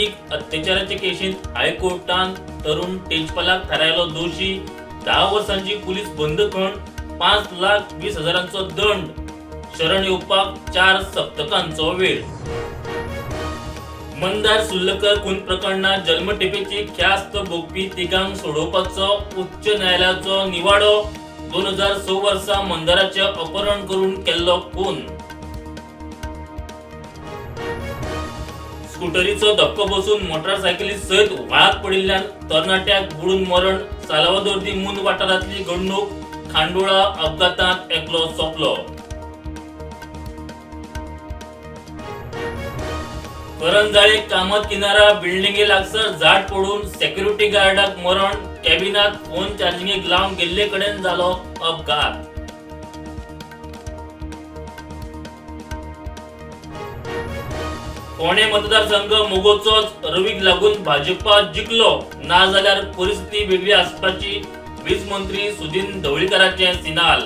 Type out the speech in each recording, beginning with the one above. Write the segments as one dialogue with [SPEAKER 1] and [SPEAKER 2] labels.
[SPEAKER 1] लैंगिक अत्याचाराच्या केशीत हायकोर्टान तरुण तेजपालाक थारायलो दोषी, 10 वर्सांची पोलीस बंदखण, 5,20,000 दंड, शरण येवपाक 4 सप्तकांचो वेळ. मंदार सुर्लकर खून प्रकरणात जन्मठेपेची ख्यास्त भोगपी तिगांक सोडोवपाचो उच्च न्यायालयाचो निवाडो. 2006 वर्सा मंदाराचे अपहरण करून केल्लो खून. स्कूटरीचो धक्को बसून मोटारसायकली सयत व्हाळात पडिल्ल्यान तरणाट्याक बुडून मरण. सालावदोर दी मुंद वाठारांतली घडणूक. खांडोळा अपघातांत एकलो सोंपलो. करंजाळे कामत किनारा बिल्डिंगे लागसर झाड पडून सेक्युरिटी गार्डाक मरण. कॅबिनात फोन चार्जिंगेक लावन गेल्ले कडेन जालो अपघात. फोंडे मतदारसंघ मोगोचोच रवीक लागून भाजपा जिखलो. ना जाल्यार परिस्थिती वेगळी आसपाची. वीज मंत्री सुदीन ढवळीकरांचे सिनाल.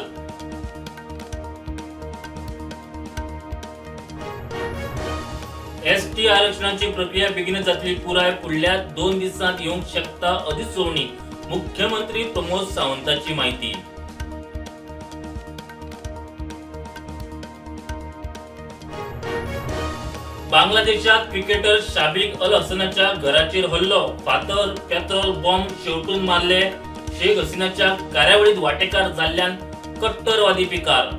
[SPEAKER 1] एसटी आरक्षणाची प्रक्रिया बेगीन जातली पुराय. फुडल्या 2 दिसांत येवंक शकता अधिसुचोवणी. मुख्यमंत्री प्रमोद सावंतांची माहिती. बांगलादेशात क्रिकेटर शाबिक अल हसनाच्या घराचेर हल्लो. फातर, पेट्रोल बॉम्ब शेवटून मारले. शेख हसीनाच्या कार्यावळीत वांटेकार जाल्ल्यान कट्टरवादी पिकार.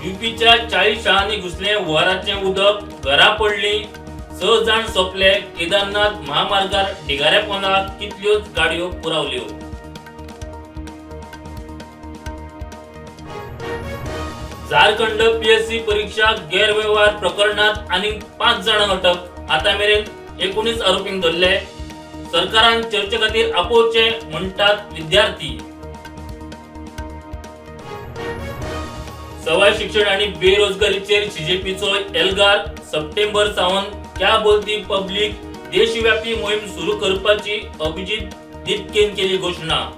[SPEAKER 1] यूपीच्या 40 शाळांनी घुसले हुंवाराचे उदक. घरा पडली. 6 जाण सोंपले. केदारनाथ महामार्गार ढिगाऱ्या पोंदा कितल्योच गाडयो पुरावल्यो. झारखंड पीएससी परीक्षा गैरव्यवहार प्रकरणात आनीक 5 जाणांक अटक. आता मेरेन 19 आरोपींक धरले. सरकारान चर्चे खातीर आपोवचे म्हणटात विद्यार्थी. सवाय शिक्षण आणि बेरोजगारीचेर सीजेपीचो एल्गार. सप्टेंबर सावन क्या बोलती पब्लिक देशव्यापी मोहीम सुरू करपाची अभिजीत दीपकेन केली घोषणा.